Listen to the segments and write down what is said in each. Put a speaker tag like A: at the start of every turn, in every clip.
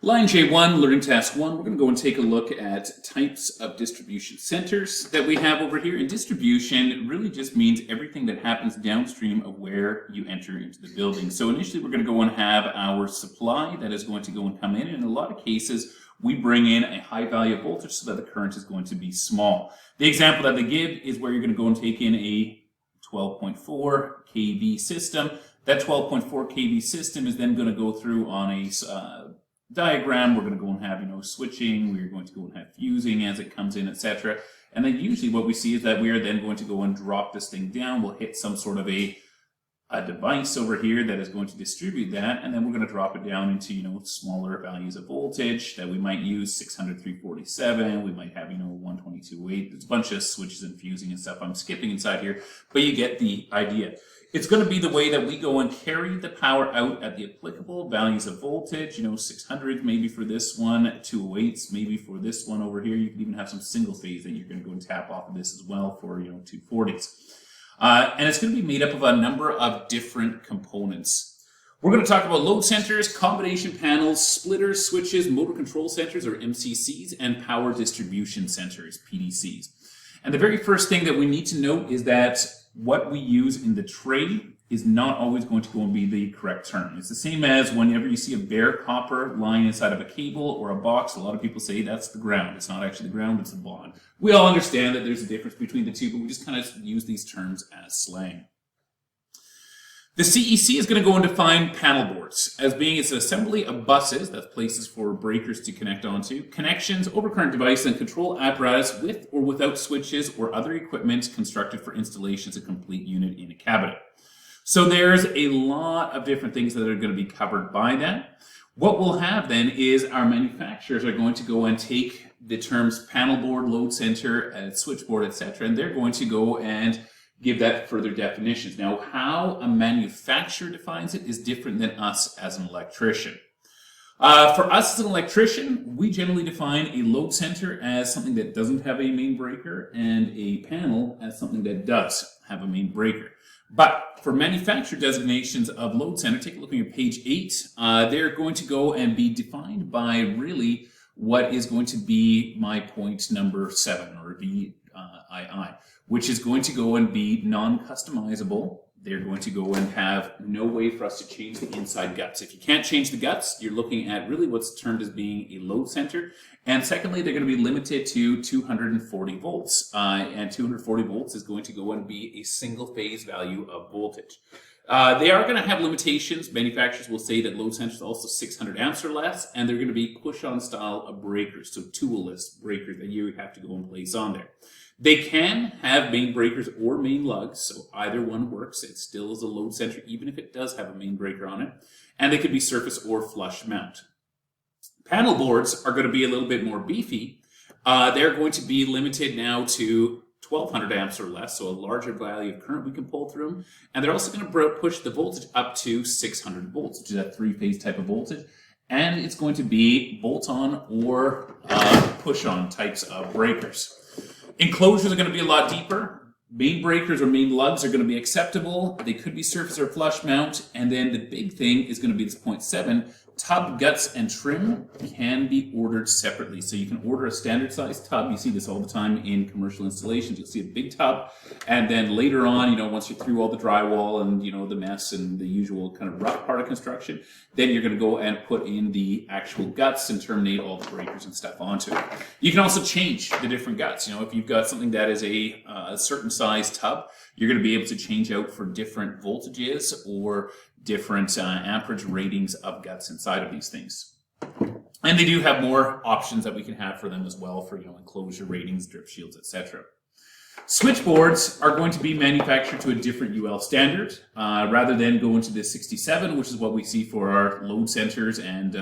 A: Line J1, Learning Task 1, we're going to go and take a look at types of distribution centers that we have over here. And distribution really just means everything that happens downstream of where you enter into the building. So initially we're going to go and have our supply that is going to go and come in. And in a lot of cases, we bring in a high value of voltage so that the current is going to be small. The example that they give is where you're going to go and take in a 12.4 kV system. That 12.4 kV system is then going to go through on a diagram. We're going to go and have, switching. We're going to go and have fusing as it comes in, etc. And then usually what we see is that we are then going to go and drop this thing down. We'll hit some sort of a device over here that is going to distribute that, and then we're going to drop it down into, smaller values of voltage that we might use, 600, 347, we might have, 122.8. There's a bunch of switches and fusing and stuff I'm skipping inside here, but you get the idea. It's going to be the way that we go and carry the power out at the applicable values of voltage, 600 maybe for this one, 208s maybe for this one over here. You can even have some single phase that you're going to go and tap off of this as well for, 240s. And it's going to be made up of a number of different components. We're going to talk about load centers, combination panels, splitters, switches, motor control centers, or MCCs, and power distribution centers, PDCs. And the very first thing that we need to note is that what we use in the tray is not always going to go and be the correct term. It's the same as whenever you see a bare copper lying inside of a cable or a box, a lot of people say that's the ground. It's not actually the ground, it's the bond. We all understand that there's a difference between the two, but we just kind of use these terms as slang. The CEC is going to go and define panel boards as being its assembly of buses, that's places for breakers to connect onto, connections, overcurrent device, and control apparatus with or without switches or other equipment constructed for installation as a complete unit in a cabinet. So there's a lot of different things that are going to be covered by that. What we'll have then is our manufacturers are going to go and take the terms panel board, load center, switchboard, etc., and they're going to go and give that further definitions. Now, how a manufacturer defines it is different than us as an electrician. For us as an electrician, we generally define a load center as something that doesn't have a main breaker and a panel as something that does have a main breaker. But for manufacturer designations of load center, take a look at your page 8. They're going to go and be defined by really what is going to be my point number 7, or VII, which is going to go and be non-customizable. They're going to go and have no way for us to change the inside guts. If you can't change the guts, you're looking at really what's termed as being a load center. And secondly, they're going to be limited to 240 volts. And 240 volts is going to go and be a single phase value of voltage. They are going to have limitations. Manufacturers will say that load centers are also 600 amps or less, and they're going to be push-on style of breakers, so tool-less breakers that you have to go and place on there. They can have main breakers or main lugs, so either one works. It still is a load center, even if it does have a main breaker on it. And they could be surface or flush mount. Panel boards are going to be a little bit more beefy. They're going to be limited now to 1200 amps or less, so a larger value of current we can pull through them. And they're also going to push the voltage up to 600 volts, which is a three-phase type of voltage. And it's going to be bolt-on or push-on types of breakers. Enclosures are going to be a lot deeper. Main breakers or main lugs are going to be acceptable. They could be surface or flush mount. And then the big thing is going to be this 0.7. Tub, guts, and trim can be ordered separately. So you can order a standard size tub. You see this all the time in commercial installations. You'll see a big tub, and then later on, once you're through all the drywall and, the mess and the usual kind of rough part of construction, then you're going to go and put in the actual guts and terminate all the breakers and stuff onto it. You can also change the different guts. If you've got something that is a certain size tub, you're going to be able to change out for different voltages or different amperage ratings of guts inside of these things. And they do have more options that we can have for them as well for, enclosure ratings, drip shields, etc. Switchboards are going to be manufactured to a different UL standard. Rather than go into the 67, which is what we see for our load centers and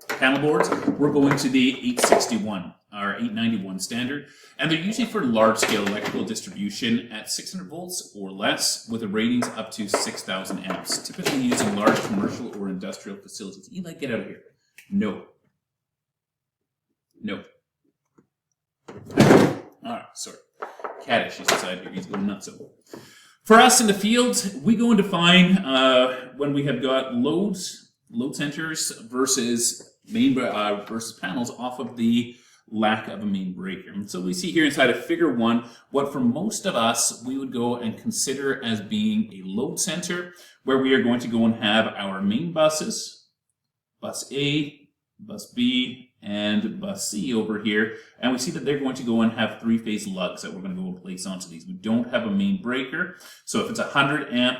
A: panel boards, we're going to the 861, our 891 standard. And they're usually for large-scale electrical distribution at 600 volts or less with a ratings up to 6,000 amps, typically used in large commercial or industrial facilities. Eli, get out of here. No. No. All right, sorry. Cat issues inside here. He's going nuts. For us in the field, we go and define when we have got load centers versus main versus panels off of the lack of a main breaker. And so we see here inside of figure 1 what for most of us we would go and consider as being a load center, where we are going to go and have our main buses, bus A, bus B, and bus C over here, and we see that they're going to go and have three-phase lugs that we're going to go and place onto these. We don't have a main breaker, so if it's a 100 amp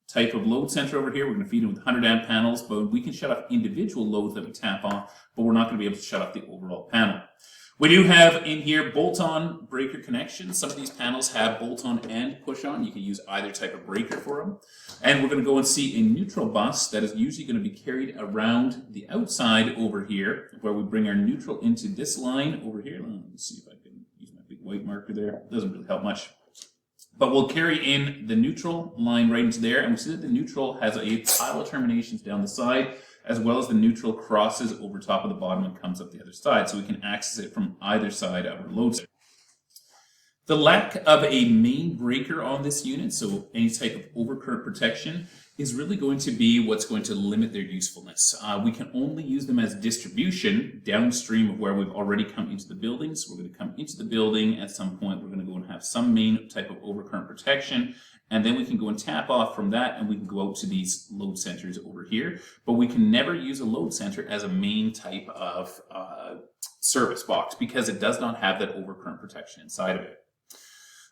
A: type of load center over here, we're going to feed it with 100 amp panels, but we can shut off individual loads that we tap off, but we're not going to be able to shut off the overall panel. We do have in here bolt-on breaker connections. Some of these panels have bolt-on and push-on. You can use either type of breaker for them. And we're going to go and see a neutral bus that is usually going to be carried around the outside over here, where we bring our neutral into this line over here. Let me see if I can use my big white marker there. It doesn't really help much. But we'll carry in the neutral line right into there, and we see that the neutral has a pile of terminations down the side, as well as the neutral crosses over top of the bottom and comes up the other side, so we can access it from either side of our load center. The lack of a main breaker on this unit, so any type of overcurrent protection, is really going to be what's going to limit their usefulness. We can only use them as distribution downstream of where we've already come into the building. So we're going to come into the building at some point, we're going to go and have some main type of overcurrent protection, and then we can go and tap off from that, and we can go out to these load centers over here. But we can never use a load center as a main type of service box because it does not have that overcurrent protection inside of it.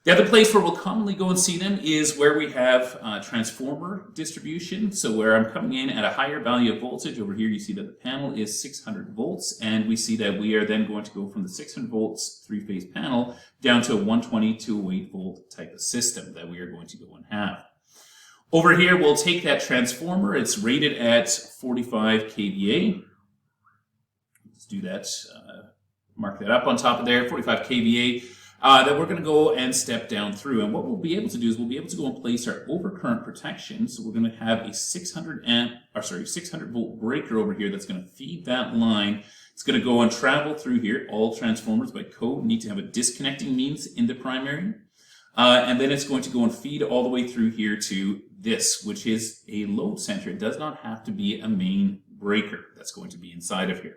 A: The other place where we'll commonly go and see them is where we have transformer distribution. So where I'm coming in at a higher value of voltage, over here you see that the panel is 600 volts, and we see that we are then going to go from the 600 volts three-phase panel down to a 120 208 volt type of system that we are going to go and have. Over here we'll take that transformer. It's rated at 45 kVA. Let's do that. Mark that up on top of there, 45 kVA. That we're going to go and step down through. And what we'll be able to do is we'll be able to go and place our overcurrent protection. So we're going to have a 600 volt breaker over here that's going to feed that line. It's going to go and travel through here. All transformers by code need to have a disconnecting means in the primary. And then it's going to go and feed all the way through here to this, which is a load center. It does not have to be a main breaker that's going to be inside of here.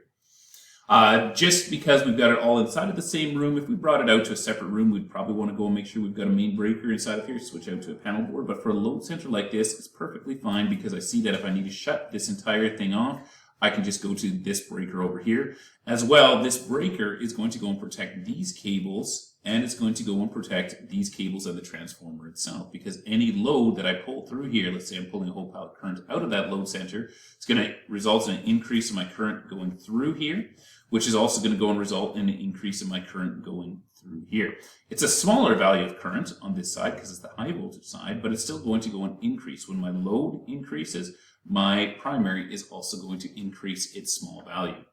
A: Just because we've got it all inside of the same room, if we brought it out to a separate room, we'd probably want to go and make sure we've got a main breaker inside of here, switch out to a panel board. But for a load center like this, it's perfectly fine because I see that if I need to shut this entire thing off, I can just go to this breaker over here. As well, this breaker is going to go and protect these cables, and it's going to go and protect these cables of the transformer itself, because any load that I pull through here, let's say I'm pulling a whole pile of current out of that load center, it's going to result in an increase in my current going through here, which is also going to go and result in an increase in my current going through here. It's a smaller value of current on this side because it's the high voltage side, but it's still going to go and increase. When my load increases, my primary is also going to increase its small value.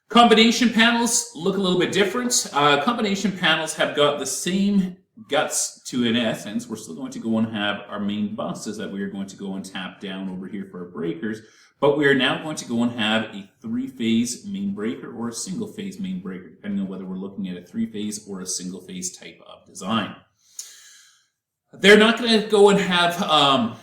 A: Combination panels look a little bit different. Combination panels have got the same guts to, in essence. We're still going to go and have our main buses that we are going to go and tap down over here for our breakers, but we are now going to go and have a three-phase main breaker or a single-phase main breaker, depending on whether we're looking at a three-phase or a single-phase type of design. They're not going to go and have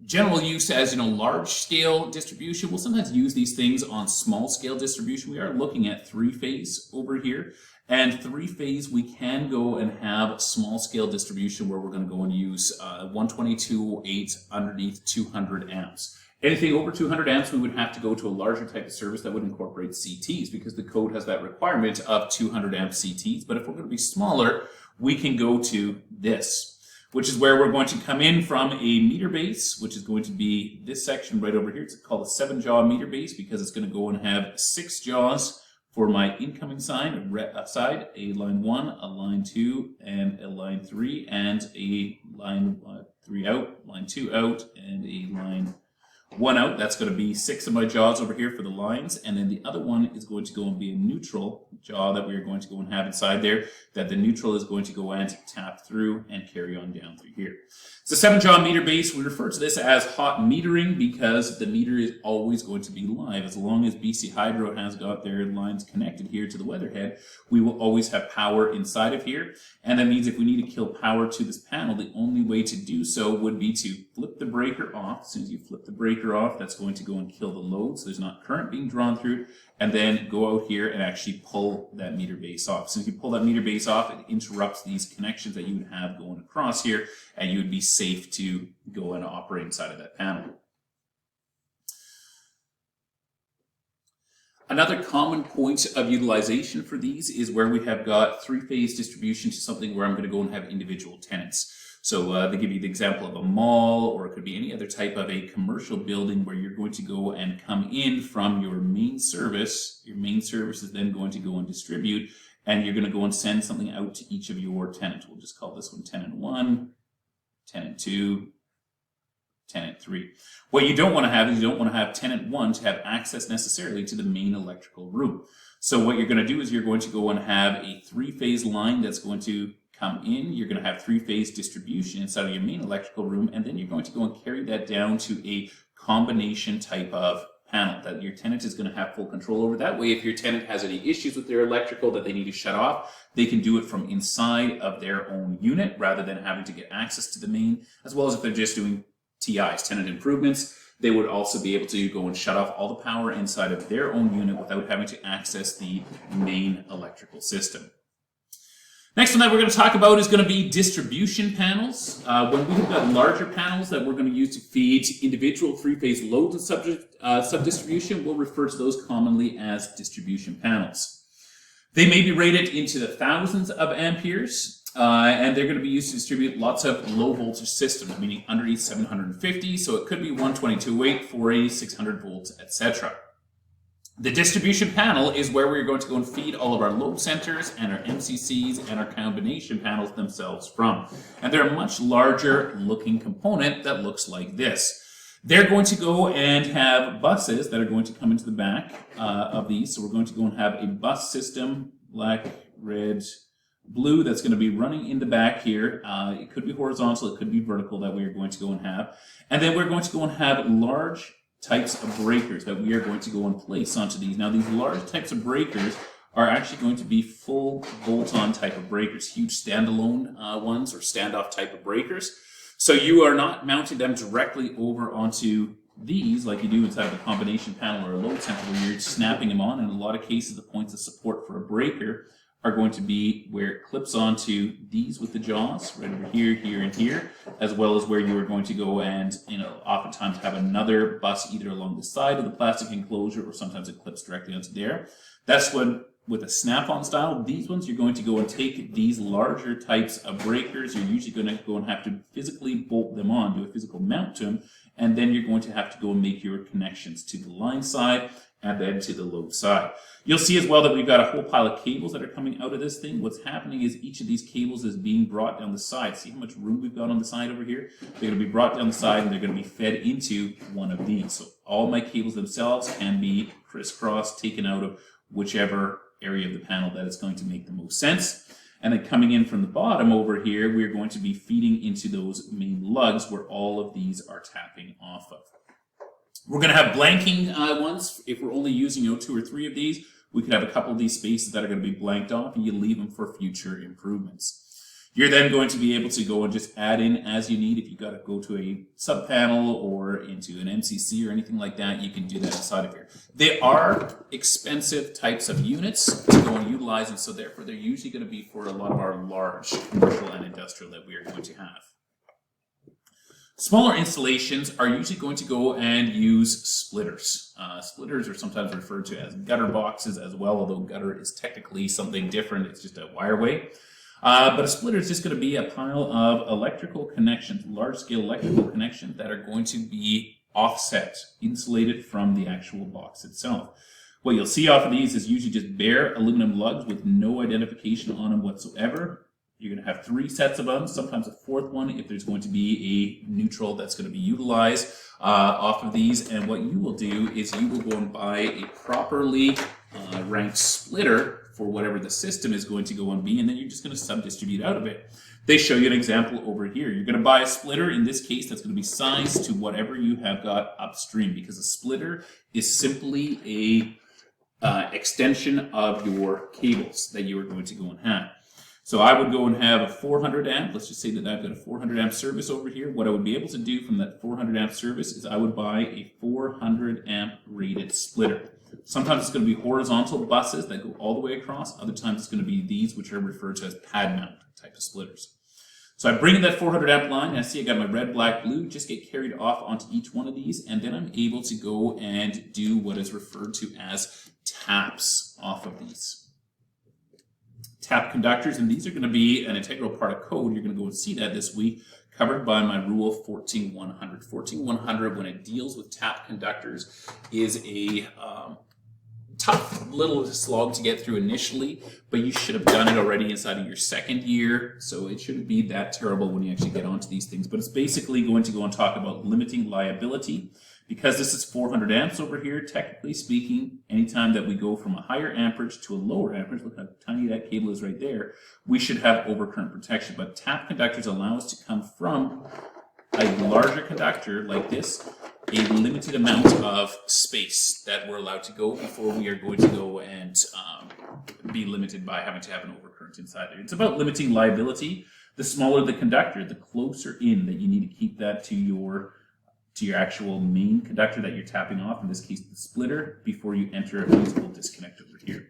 A: general use as, large-scale distribution. We'll sometimes use these things on small-scale distribution. We are looking at three-phase over here. And three-phase, we can go and have small-scale distribution where we're going to go and use 120 208 underneath 200 amps. Anything over 200 amps, we would have to go to a larger type of service that would incorporate CTs, because the code has that requirement of 200 amp CTs. But if we're going to be smaller, we can go to this, which is where we're going to come in from a meter base, which is going to be this section right over here. It's called a 7-jaw meter base because it's going to go and have 6 jaws for my incoming side, a line 1, a line 2, and a line 3, and a line 3 out, line 2 out, and a line 1 out. That's going to be 6 of my jaws over here for the lines, and then the other one is going to go and be a neutral jaw that we are going to go and have inside there, that the neutral is going to go and tap through and carry on down through here. It's a 7-jaw meter base. We refer to this as hot metering because the meter is always going to be live. As long as BC Hydro has got their lines connected here to the weatherhead, we will always have power inside of here. And that means if we need to kill power to this panel, the only way to do so would be to flip the breaker off. As soon as you flip the breaker breaker off. That's going to go and kill the load, so there's not current being drawn through it. And then go out here and actually pull that meter base off. So if you pull that meter base off, it interrupts these connections that you would have going across here, and you would be safe to go and operate inside of that panel. Another common point of utilization for these is where we have got three-phase distribution to something where I'm going to go and have individual tenants. So they give you the example of a mall, or it could be any other type of a commercial building where you're going to go and come in from your main service. Your main service is then going to go and distribute, and you're going to go and send something out to each of your tenants. We'll just call this one tenant 1, tenant 2, tenant 3. What you don't want to have is you don't want to have tenant 1 to have access necessarily to the main electrical room. So what you're going to do is you're going to go and have a three-phase line that's going to come in. You're going to have three-phase distribution inside of your main electrical room, and then you're going to go and carry that down to a combination type of panel that your tenant is going to have full control over. That way, if your tenant has any issues with their electrical that they need to shut off, they can do it from inside of their own unit rather than having to get access to the main, as well as if they're just doing TIs, tenant improvements, they would also be able to go and shut off all the power inside of their own unit without having to access the main electrical system. Next one that we're going to talk about is going to be distribution panels. When we've got larger panels that we're going to use to feed individual three-phase loads and sub-distribution, we'll refer to those commonly as distribution panels. They may be rated into the thousands of amperes, and they're going to be used to distribute lots of low voltage systems, meaning underneath 750, so it could be 122.8, 480, 600 volts, etc. The distribution panel is where we're going to go and feed all of our load centers and our MCCs and our combination panels themselves from. And they're a much larger looking component that looks like this. They're going to go and have buses that are going to come into the back of these. So we're going to go and have a bus system, black, red, blue, that's going to be running in the back here. It could be horizontal, it could be vertical that we are going to go and have. And then we're going to go and have large types of breakers that we are going to go and place onto these. Now, these large types of breakers are actually going to be full bolt-on type of breakers, huge standalone ones or standoff type of breakers. So you are not mounting them directly over onto these like you do inside of a combination panel or a load center where you're snapping them on. In a lot of cases, the points of support for a breaker are going to be where it clips onto these with the jaws, right over here, here, and here, as well as where you are going to go and, oftentimes have another bus either along the side of the plastic enclosure or sometimes it clips directly onto there. That's when, with a snap-on style, these ones you're going to go and take these larger types of breakers. You're usually going to go and have to physically bolt them on, do a physical mount to them, and then you're going to have to go and make your connections to the line side and then to the load side. You'll see as well that we've got a whole pile of cables that are coming out of this thing. What's happening is each of these cables is being brought down the side. See how much room we've got on the side over here? They're going to be brought down the side and they're going to be fed into one of these. So all my cables themselves can be crisscrossed, taken out of whichever area of the panel that is going to make the most sense. And then coming in from the bottom over here, we're going to be feeding into those main lugs where all of these are tapping off of. We're going to have blanking ones. If we're only using 2 or 3 of these, we could have a couple of these spaces that are going to be blanked off, and you leave them for future improvements. You're then going to be able to go and just add in as you need. If you've got to go to a sub panel or into an MCC or anything like that, you can do that inside of here. They are expensive types of units to go and utilize, and so therefore they're usually going to be for a lot of our large commercial and industrial that we are going to have. Smaller installations are usually going to go and use splitters. Splitters are sometimes referred to as gutter boxes as well, although gutter is technically something different. It's just a wireway. But a splitter is just going to be a pile of electrical connections, large-scale electrical connections that are going to be offset, insulated from the actual box itself. What you'll see off of these is usually just bare aluminum lugs with no identification on them whatsoever. You're going to have 3 sets of them, sometimes a 4th one if there's going to be a neutral that's going to be utilized off of these. And what you will do is you will go and buy a properly ranked splitter for whatever the system is going to go and be, and then you're just going to sub-distribute out of it. They show you an example over here. You're going to buy a splitter, in this case, that's going to be sized to whatever you have got upstream, because a splitter is simply a extension of your cables that you are going to go and have. So I would go and have a 400 amp. Let's just say that I've got a 400 amp service over here. What I would be able to do from that 400 amp service is I would buy a 400 amp rated splitter. Sometimes it's going to be horizontal buses that go all the way across. Other times it's going to be these, which are referred to as pad mount type of splitters. So I bring in that 400 amp line, and I see I got my red, black, blue, just get carried off onto each one of these, and then I'm able to go and do what is referred to as taps off of these. Tap conductors, and these are going to be an integral part of code. You're going to go and see that this week, covered by my rule 14100. 14100, when it deals with tap conductors, is a tough little slog to get through initially, but you should have done it already inside of your second year, so it shouldn't be that terrible when you actually get onto these things. But it's basically going to go and talk about limiting liability. Because this is 400 amps over here, technically speaking, anytime that we go from a higher amperage to a lower amperage, look how tiny that cable is right there, we should have overcurrent protection. But tap conductors allow us to come from a larger conductor like this, a limited amount of space that we're allowed to go before we are going to go and be limited by having to have an overcurrent inside there. It's about limiting liability. The smaller the conductor, the closer in that you need to keep that to your actual main conductor that you're tapping off, in this case the splitter, before you enter a fusible disconnect over here.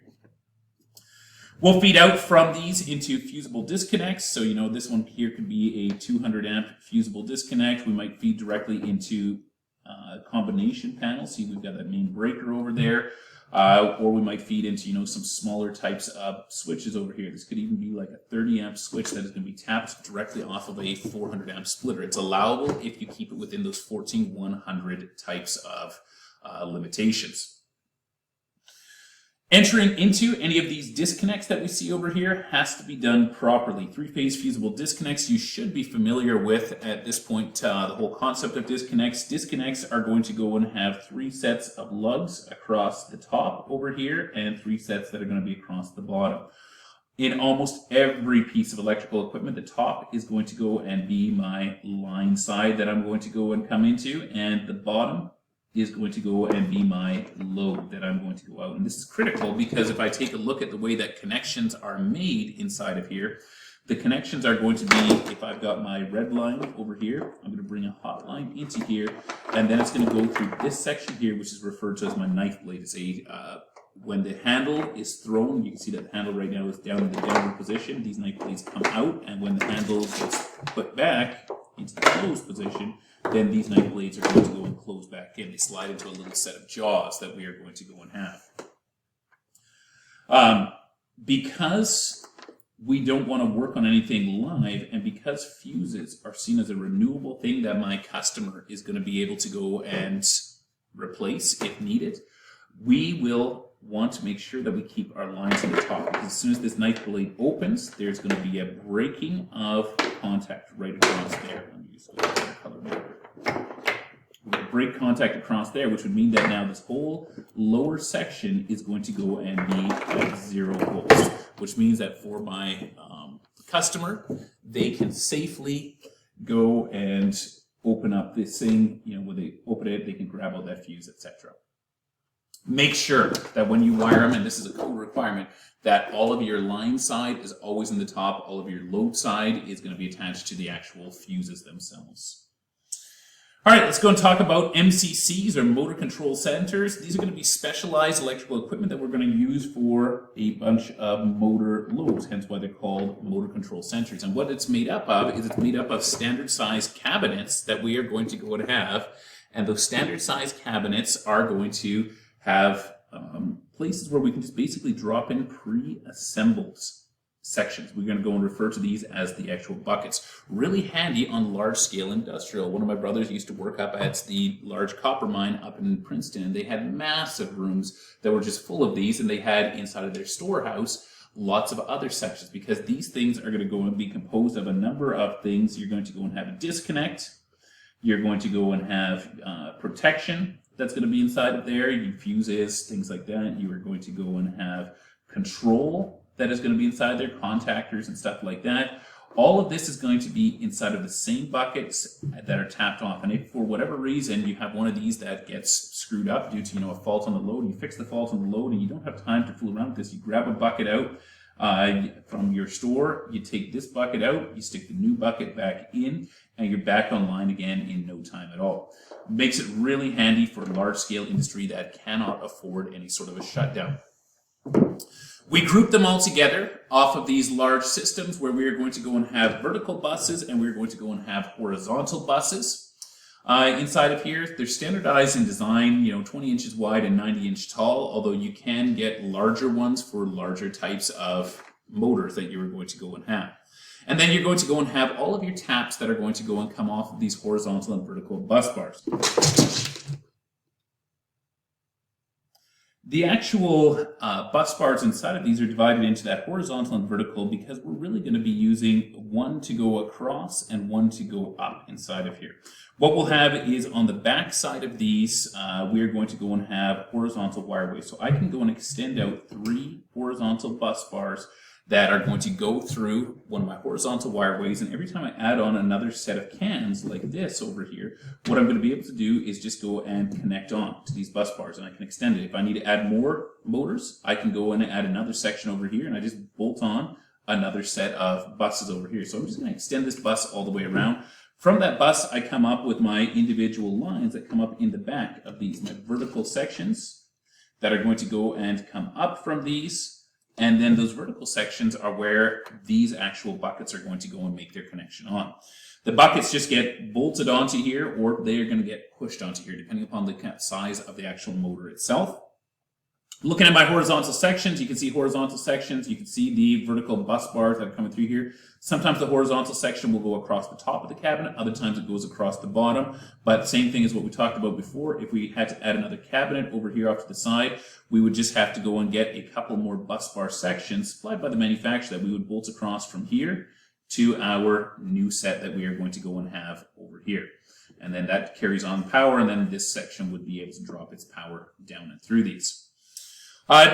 A: We'll feed out from these into fusible disconnects. So, you know, this one here could be a 200 amp fusible disconnect. We might feed directly into a combination panel. See, we've got that main breaker over there. Or we might feed into, you know, some smaller types of switches over here. This could even be like a 30 amp switch that is going to be tapped directly off of a 400 amp splitter. It's allowable if you keep it within those 14100 types of limitations. Entering into any of these disconnects that we see over here has to be done properly. Three-phase fusible disconnects you should be familiar with at this point, the whole concept of disconnects. Disconnects are going to go and have 3 sets of lugs across the top over here and 3 sets that are going to be across the bottom. In almost every piece of electrical equipment, the top is going to go and be my line side that I'm going to go and come into, and the bottom is going to go and be my load that I'm going to go out. And this is critical because if I take a look at the way that connections are made inside of here, the connections are going to be, if I've got my red line over here, I'm going to bring a hot line into here, and then it's going to go through this section here, which is referred to as my knife blade. It's a, when the handle is thrown, you can see that the handle right now is down in the downward position. These knife blades come out, and when the handle gets put back into the closed position, then these knife blades are going to go and close back in. They slide into a little set of jaws that we are going to go and have. Because we don't want to work on anything live, and because fuses are seen as a renewable thing that my customer is going to be able to go and replace if needed, we will want to make sure that we keep our lines in the top, because as soon as this knife blade opens, there's going to be a breaking of contact right across there. Let me just go to the color marker. We're going to break contact across there, which would mean that now this whole lower section is going to go and be at 0 volts, which means that for my customer, they can safely go and open up this thing. You know, when they open it, they can grab out that fuse, etc. Make sure that when you wire them, and this is a code requirement, that all of your line side is always in the top, all of your load side is going to be attached to the actual fuses themselves. All right, let's go and talk about MCCs, or motor control centers. These are going to be specialized electrical equipment that we're going to use for a bunch of motor loads, hence why they're called motor control centers. And what it's made up of is it's made up of standard size cabinets that we are going to go and have. And those standard size cabinets are going to have places where we can just basically drop in pre-assembled sections. We're going to go and refer to these as the actual buckets. Really handy on large-scale industrial. One of my brothers used to work up at the large copper mine up in Princeton, and they had massive rooms that were just full of these, and they had inside of their storehouse lots of other sections, because these things are going to go and be composed of a number of things. You're going to go and have a disconnect. You're going to go and have protection that's going to be inside of there, your fuses, things like that. You are going to go and have control that is going to be inside there, contactors and stuff like that. All of this is going to be inside of the same buckets that are tapped off. And if for whatever reason you have one of these that gets screwed up due to, you know, a fault on the load, and you fix the fault on the load and you don't have time to fool around with this, you grab a bucket out, from your store. You take this bucket out, you stick the new bucket back in, and you're back online again in no time at all. Makes it really handy for large-scale industry that cannot afford any sort of a shutdown. We group them all together off of these large systems where we are going to go and have vertical buses and we're going to go and have horizontal buses. Inside of here, they're standardized in design, 20 inches wide and 90-inch tall, although you can get larger ones for larger types of motors that you're going to go and have. And then you're going to go and have all of your taps that are going to go and come off of these horizontal and vertical bus bars. The actual bus bars inside of these are divided into that horizontal and vertical because we're really going to be using one to go across and one to go up inside of here. What we'll have is on the back side of these, we are going to go and have horizontal wireways. So I can go and extend out 3 horizontal bus bars that are going to go through one of my horizontal wireways, and every time I add on another set of cans like this over here, what I'm going to be able to do is just go and connect on to these bus bars, and I can extend it. If I need to add more motors, I can go in and add another section over here, and I just bolt on another set of buses over here. So I'm just going to extend this bus all the way around. From that bus, I come up with my individual lines that come up in the back of these, my vertical sections that are going to go and come up from these. And then those vertical sections are where these actual buckets are going to go and make their connection on. The buckets just get bolted onto here, or they are going to get pushed onto here, depending upon the size of the actual motor itself. Looking at my horizontal sections, you can see horizontal sections. You can see the vertical bus bars that are coming through here. Sometimes the horizontal section will go across the top of the cabinet. Other times it goes across the bottom. But same thing as what we talked about before. If we had to add another cabinet over here off to the side, we would just have to go and get a couple more bus bar sections supplied by the manufacturer that we would bolt across from here to our new set that we are going to go and have over here. And then that carries on power, and then this section would be able to drop its power down and through these.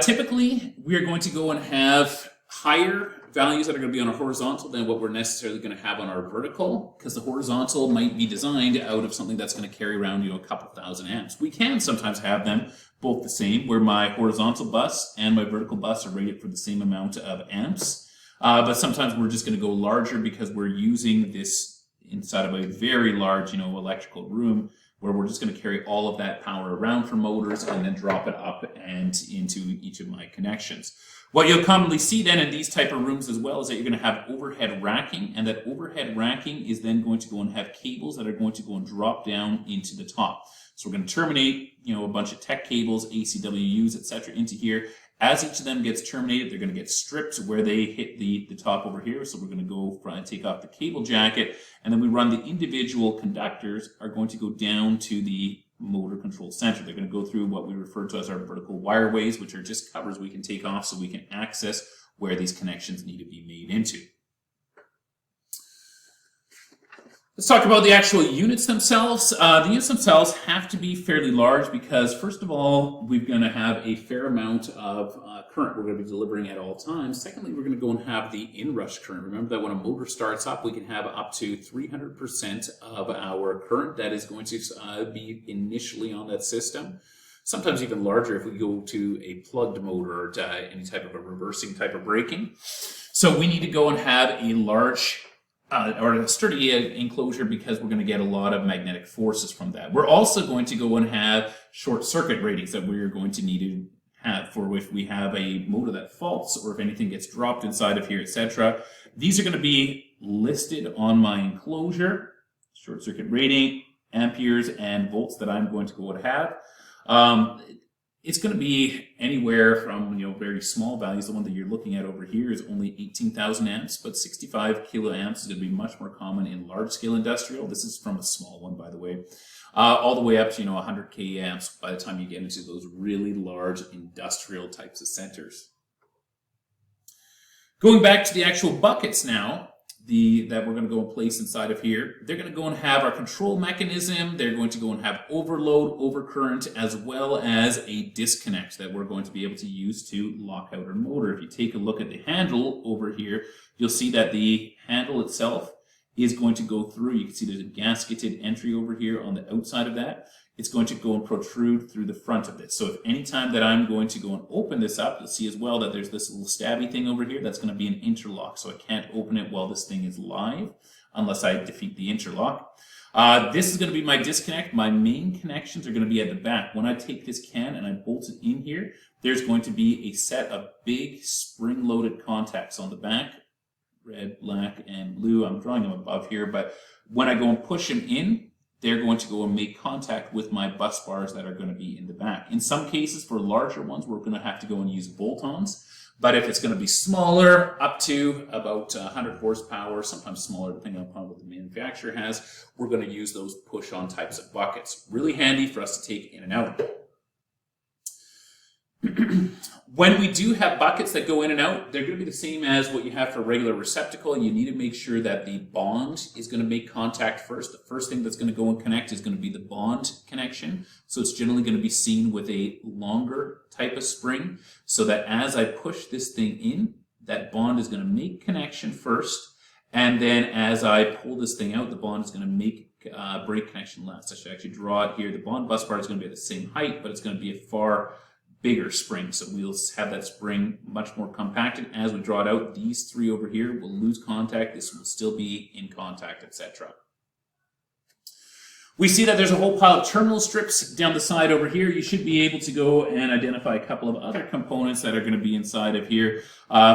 A: Typically, we are going to go and have higher values that are going to be on a horizontal than what we're necessarily going to have on our vertical, because the horizontal might be designed out of something that's going to carry around, a couple thousand amps. We can sometimes have them both the same, where my horizontal bus and my vertical bus are rated for the same amount of amps. But sometimes we're just going to go larger because we're using this inside of a very large, electrical room, where we're just going to carry all of that power around for motors and then drop it up and into each of my connections. What you'll commonly see then in these type of rooms as well is that you're going to have overhead racking, and that overhead racking is then going to go and have cables that are going to go and drop down into the top. So we're going to terminate, a bunch of tech cables, ACWUs, etc. into here. As each of them gets terminated, they're going to get stripped where they hit the top over here. So we're going to go and take off the cable jacket, and then we run the individual conductors are going to go down to the motor control center. They're going to go through what we refer to as our vertical wireways, which are just covers we can take off so we can access where these connections need to be made into. Let's talk about the actual units themselves. The units themselves have to be fairly large because, first of all, we're going to have a fair amount of current we're going to be delivering at all times. Secondly, we're going to go and have the inrush current. Remember that when a motor starts up, we can have up to 300% of our current that is going to be initially on that system. Sometimes even larger if we go to a plugged motor or any type of a reversing type of braking. So we need to go and have a large or a sturdy enclosure because we're going to get a lot of magnetic forces from that. We're also going to go and have short circuit ratings that we're going to need to have for if we have a motor that faults or if anything gets dropped inside of here, etc. These are going to be listed on my enclosure, short circuit rating, amperes, and volts that I'm going to go and have. It's going to be anywhere from very small values. The one that you're looking at over here is only 18,000 amps, but 65 kiloamps is going to be much more common in large-scale industrial. This is from a small one, by the way, all the way up to 100 amps by the time you get into those really large industrial types of centers. Going back to the actual buckets now, that we're going to go and place inside of here. They're going to go and have our control mechanism. They're going to go and have overload, overcurrent, as well as a disconnect that we're going to be able to use to lock out our motor. If you take a look at the handle over here, you'll see that the handle itself is going to go through. You can see there's a gasketed entry over here on the outside of that. it's going to go and protrude through the front of this. So if any time that I'm going to go and open this up, you'll see as well that there's this little stabby thing over here that's going to be an interlock. So I can't open it while this thing is live unless I defeat the interlock. This is going to be my disconnect. My main connections are going to be at the back. When I take this can and I bolt it in here, there's going to be a set of big spring-loaded contacts on the back. Red, black, and blue. I'm drawing them above here, but when I go and push them in, they're going to go and make contact with my bus bars that are going to be in the back. In some cases, for larger ones, we're going to have to go and use bolt-ons. But if it's going to be smaller, up to about 100 horsepower, sometimes smaller depending upon what the manufacturer has, we're going to use those push-on types of buckets. Really handy for us to take in and out. When we do have buckets that go in and out, they're going to be the same as what you have for a regular receptacle. You need to make sure that the bond is going to make contact first. The first thing that's going to go and connect is going to be the bond connection. So it's generally going to be seen with a longer type of spring, so that as I push this thing in, that bond is going to make connection first. And then as I pull this thing out, the bond is going to make break connection last. I should actually draw it here. The bond bus bar is going to be at the same height, but it's going to be a far bigger spring, so we'll have that spring much more compacted. As we draw it out, these three over here will lose contact. This will still be in contact, etc. We see that there's a whole pile of terminal strips down the side over here. You should be able to go and identify a couple of other components that are going to be inside of here.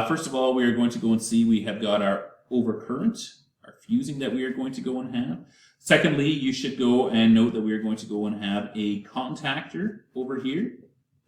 A: First of all, we are going to go and see we have got our overcurrent, our fusing that we are going to go and have. Secondly, you should go and note that we are going to go and have a contactor over here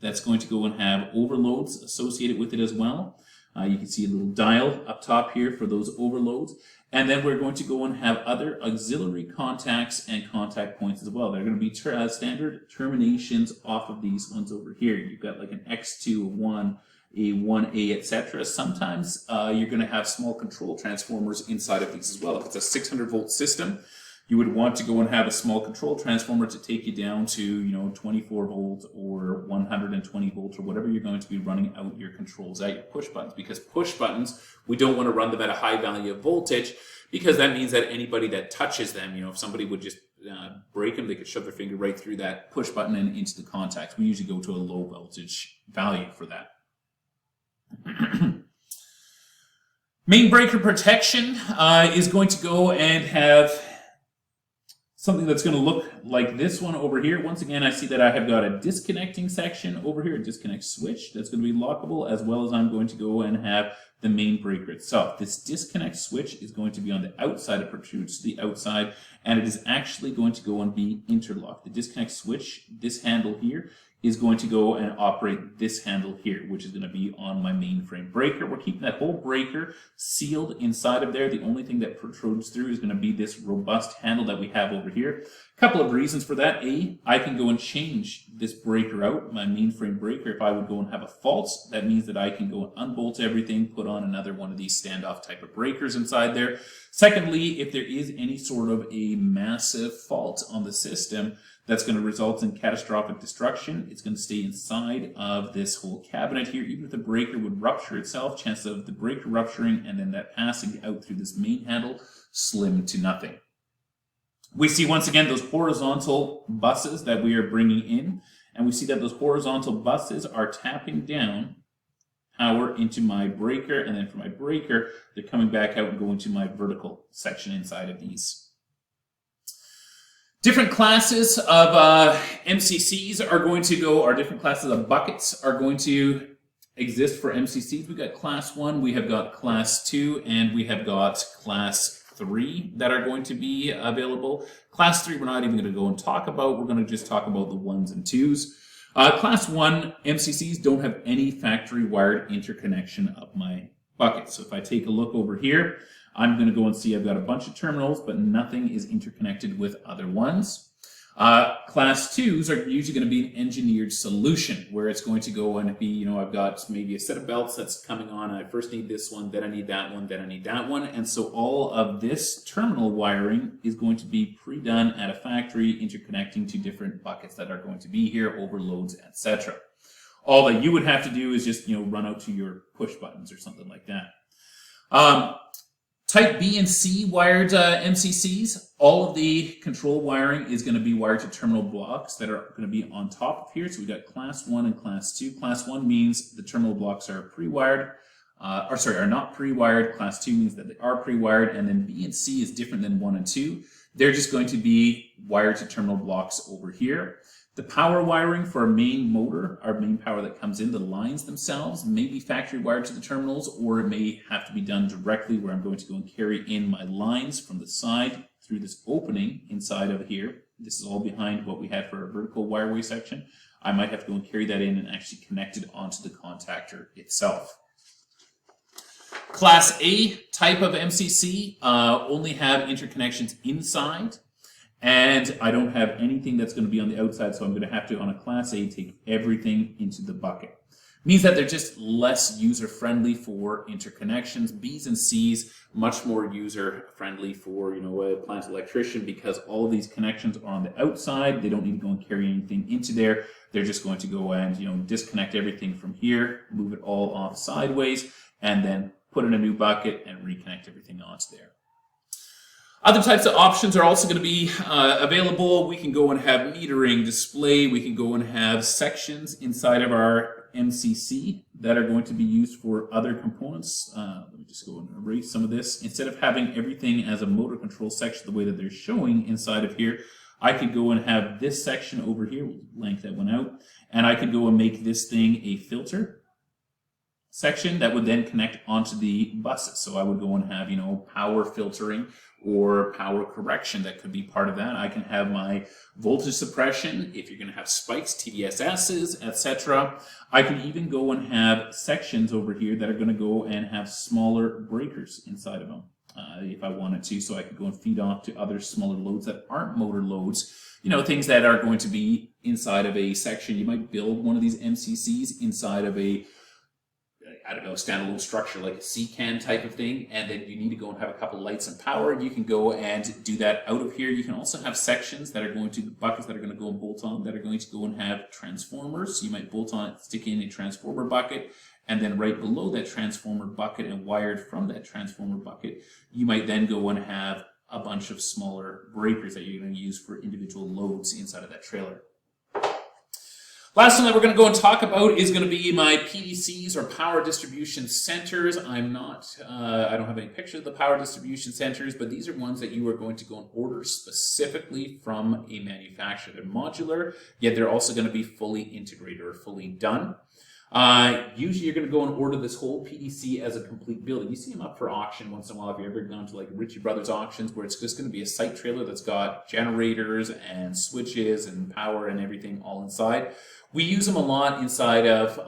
A: that's going to go and have overloads associated with it as well. You can see a little dial up top here for those overloads. And then we're going to go and have other auxiliary contacts and contact points as well. They're going to be standard terminations off of these ones over here. You've got like an X2, a 1, a 1A, etc. Sometimes you're going to have small control transformers inside of these as well. If it's a 600 volt system, you would want to go and have a small control transformer to take you down to, 24 volts or 120 volts or whatever you're going to be running out your controls at your push buttons. Because push buttons, we don't want to run them at a high value of voltage, because that means that anybody that touches them, if somebody would just break them, they could shove their finger right through that push button and into the contacts. We usually go to a low voltage value for that. Main breaker protection is going to go and have something that's going to look like this one over here. Once again, I see that I have got a disconnecting section over here, a disconnect switch that's going to be lockable, as well as I'm going to go and have the main breaker itself. This disconnect switch is going to be on the outside. It protrudes to the outside, and it is actually going to go and be interlocked. The disconnect switch, this handle here, is going to go and operate this handle here, which is going to be on my mainframe breaker. We're keeping that whole breaker sealed inside of there. The only thing that protrudes through is going to be this robust handle that we have over here. A couple of reasons for that. I can go and change this breaker out, my mainframe breaker. If I would go and have a fault, that means that I can go and unbolt everything, put on another one of these standoff type of breakers inside there. Secondly, if there is any sort of a massive fault on the system that's going to result in catastrophic destruction, it's going to stay inside of this whole cabinet here. Even if the breaker would rupture itself, chances of the breaker rupturing and then that passing out through this main handle, slim to nothing. We see once again those horizontal buses that we are bringing in, and we see that those horizontal buses are tapping down power into my breaker, and then from my breaker, they're coming back out and going to my vertical section inside of these. Different classes of MCCs are going to go, or different classes of buckets are going to exist for MCCs. We've got class 1, we have got class 2, and we have got class 3 that are going to be available. Class 3 we're not even going to go and talk about. We're going to just talk about the 1s and 2s. Class 1 MCCs don't have any factory wired interconnection of my bucket. So if I take a look over here, I'm going to go and see I've got a bunch of terminals, but nothing is interconnected with other ones. Class 2s are usually going to be an engineered solution where it's going to go and be, I've got maybe a set of belts that's coming on. I first need this one, then I need that one, then I need that one. And so all of this terminal wiring is going to be pre-done at a factory, interconnecting to different buckets that are going to be here, overloads, etc. All that you would have to do is just, run out to your push buttons or something like that. Type B and C wired MCCs, all of the control wiring is going to be wired to terminal blocks that are going to be on top of here. So we've got class 1 and class 2. Class 1 means the terminal blocks are pre-wired, are not pre-wired. Class 2 means that they are pre-wired, and then B and C is different than 1 and 2. They're just going to be wired to terminal blocks over here. The power wiring for our main motor, our main power that comes in, the lines themselves may be factory wired to the terminals, or it may have to be done directly where I'm going to go and carry in my lines from the side through this opening inside of here. This is all behind what we had for our vertical wireway section. I might have to go and carry that in and actually connect it onto the contactor itself. Class A type of MCC only have interconnections inside, and I don't have anything that's going to be on the outside, so I'm going to have to, on a Class A, take everything into the bucket. Means that they're just less user-friendly for interconnections. B's and C's, much more user-friendly for, a plant electrician, because all of these connections are on the outside. They don't need to go and carry anything into there. They're just going to go and, disconnect everything from here, move it all off sideways, and then put in a new bucket and reconnect everything onto there. Other types of options are also going to be available. We can go and have metering, display. We can go and have sections inside of our MCC that are going to be used for other components. Let me just go and erase some of this. Instead of having everything as a motor control section the way that they're showing inside of here, I could go and have this section over here, we'll blank that one out, and I could go and make this thing a filter section that would then connect onto the buses. So I would go and have, power filtering or power correction that could be part of that. I can have my voltage suppression if you're going to have spikes, TVSSs, etc. I can even go and have sections over here that are going to go and have smaller breakers inside of them if I wanted to. So I could go and feed off to other smaller loads that aren't motor loads. Things that are going to be inside of a section. You might build one of these MCCs inside of a standalone structure like a C-can type of thing, and then you need to go and have a couple lights and power. You can go and do that out of here. You can also have sections that are going to, buckets that are going to go and bolt on, that are going to go and have transformers. So you might bolt on it, stick in a transformer bucket, and then right below that transformer bucket and wired from that transformer bucket, you might then go and have a bunch of smaller breakers that you're going to use for individual loads inside of that trailer. Last one that we're going to go and talk about is going to be my PDCs, or power distribution centers. I don't have any picture of the power distribution centers, but these are ones that you are going to go and order specifically from a manufacturer. They're modular, yet they're also going to be fully integrated or fully done. Usually you're going to go and order this whole PDC as a complete building. You see them up for auction once in a while. If you've ever gone to like Ritchie Brothers auctions, where it's just going to be a site trailer that's got generators and switches and power and everything all inside. We use them a lot inside of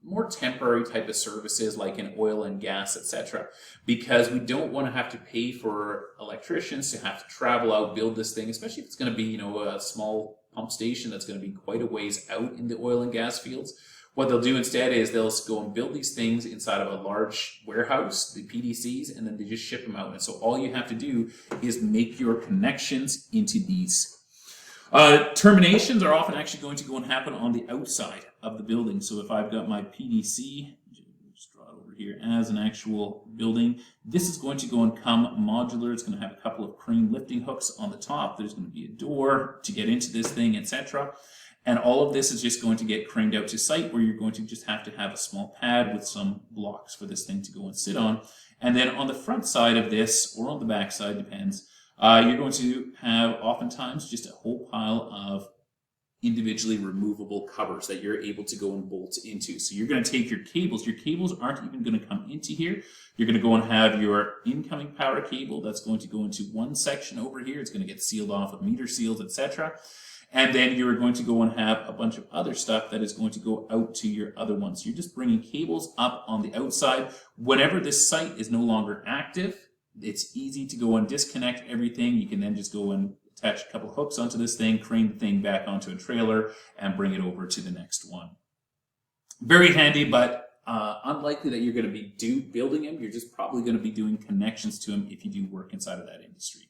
A: more temporary type of services like in oil and gas, etc. Because we don't want to have to pay for electricians to have to travel out, build this thing, especially if it's going to be, a small pump station that's going to be quite a ways out in the oil and gas fields. What they'll do instead is they'll go and build these things inside of a large warehouse, the PDCs, and then they just ship them out. And so all you have to do is make your connections into these. Terminations are often actually going to go and happen on the outside of the building. So if I've got my PDC, just draw it over here as an actual building, this is going to go and come modular. It's going to have a couple of crane lifting hooks on the top. There's going to be a door to get into this thing, etc. And all of this is just going to get craned out to site, where you're going to just have to have a small pad with some blocks for this thing to go and sit on. And then on the front side of this, or on the back side, depends, you're going to have oftentimes just a whole pile of individually removable covers that you're able to go and bolt into. So you're going to take your cables. Your cables aren't even going to come into here. You're going to go and have your incoming power cable that's going to go into one section over here. It's going to get sealed off with meter seals, etc. And then you're going to go and have a bunch of other stuff that is going to go out to your other ones. So you're just bringing cables up on the outside. Whenever this site is no longer active, it's easy to go and disconnect everything. You can then just go and attach a couple hooks onto this thing, crane the thing back onto a trailer, and bring it over to the next one. Very handy, but unlikely that you're going to be building them. You're just probably going to be doing connections to them if you do work inside of that industry.